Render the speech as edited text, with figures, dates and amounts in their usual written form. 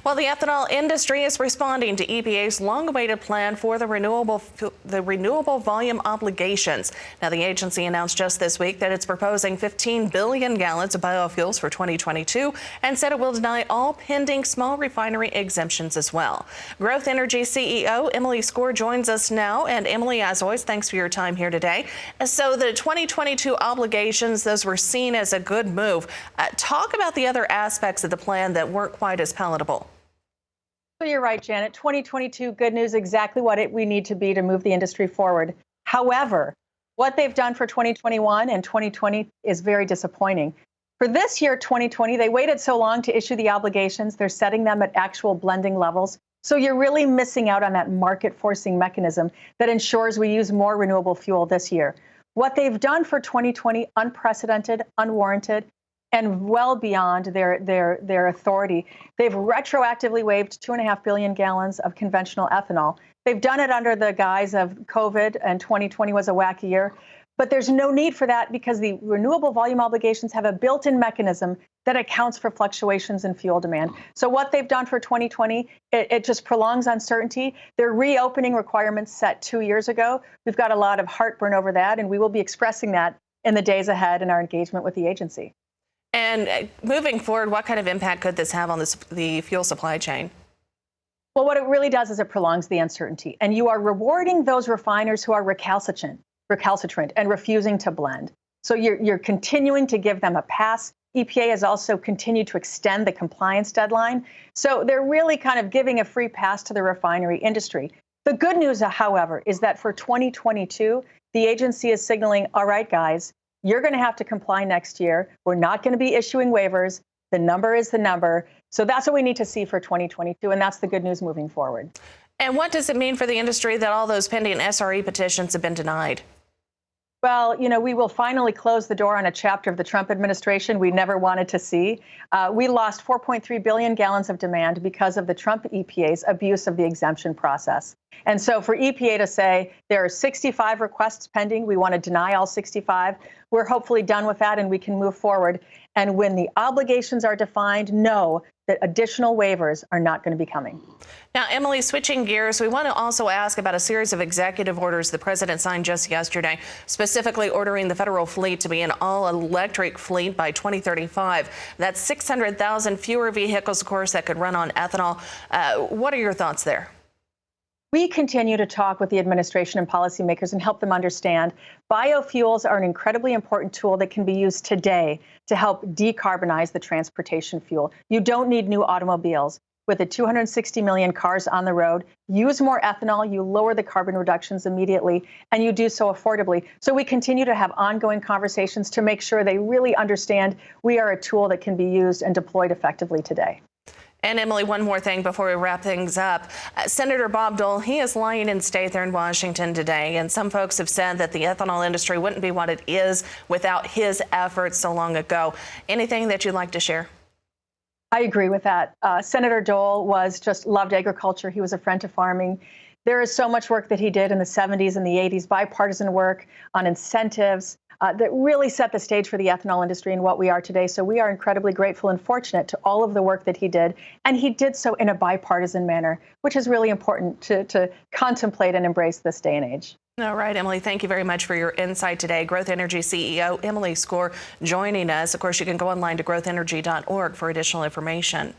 Well, the ethanol industry is responding to EPA's long-awaited plan for the renewable volume obligations. Now, the agency announced just this week that it's proposing 15 billion gallons of biofuels for 2022 and said it will deny all pending small refinery exemptions as well. Growth Energy CEO Emily Skor joins us now. And Emily, as always, thanks for your time here today. So the 2022 obligations, those were seen as a good move. Talk about the other aspects of the plan that weren't quite as palatable. So you're right, Janet. 2022, good news, exactly what we need to be to move the industry forward. However, what they've done for 2021 and 2020 is very disappointing. For this year, 2020, they waited so long to issue the obligations. They're setting them at actual blending levels. So you're really missing out on that market forcing mechanism that ensures we use more renewable fuel this year. What they've done for 2020, unprecedented, unwarranted, and well beyond their authority. They've retroactively waived 2.5 billion gallons of conventional ethanol. They've done it under the guise of COVID, and 2020 was a wacky year. But there's no need for that because the renewable volume obligations have a built-in mechanism that accounts for fluctuations in fuel demand. So what they've done for 2020, it just prolongs uncertainty. They're reopening requirements set 2 years ago. We've got a lot of heartburn over that, and we will be expressing that in the days ahead in our engagement with the agency. And moving forward, what kind of impact could this have on the fuel supply chain? Well, what it really does is it prolongs the uncertainty. And you are rewarding those refiners who are recalcitrant and refusing to blend. So you're continuing to give them a pass. EPA has also continued to extend the compliance deadline. So they're really kind of giving a free pass to the refinery industry. The good news, however, is that for 2022, the agency is signaling, all right, guys, you're going to have to comply next year. We're not going to be issuing waivers. The number is the number. So that's what we need to see for 2022, and that's the good news moving forward. And what does it mean for the industry that all those pending SRE petitions have been denied? Well, you know, we will finally close the door on a chapter of the Trump administration we never wanted to see. We lost 4.3 billion gallons of demand because of the Trump EPA's abuse of the exemption process. And so for EPA to say there are 65 requests pending, we want to deny all 65, we're hopefully done with that and we can move forward. And when the obligations are defined, know that additional waivers are not going to be coming. Now, Emily, switching gears, we want to also ask about a series of executive orders the president signed just yesterday, specifically ordering the federal fleet to be an all-electric fleet by 2035. That's 600,000 fewer vehicles, of course, that could run on ethanol. What are your thoughts there? We continue to talk with the administration and policymakers and help them understand biofuels are an incredibly important tool that can be used today to help decarbonize the transportation fuel. You don't need new automobiles. With the 260 million cars on the road, use more ethanol, you lower the carbon reductions immediately, and you do so affordably. So we continue to have ongoing conversations to make sure they really understand we are a tool that can be used and deployed effectively today. And Emily, one more thing before we wrap things up. Senator Bob Dole, he is lying in state there in Washington today, and some folks have said that the ethanol industry wouldn't be what it is without his efforts so long ago. Anything that you'd like to share? I agree with that. Senator Dole loved agriculture. He was a friend to farming. There is so much work that he did in the 70s and the 80s, bipartisan work on incentives that really set the stage for the ethanol industry and what we are today. So we are incredibly grateful and fortunate to all of the work that he did. And he did so in a bipartisan manner, which is really important to contemplate and embrace this day and age. All right, Emily, thank you very much for your insight today. Growth Energy CEO Emily Skor joining us. Of course, you can go online to growthenergy.org for additional information.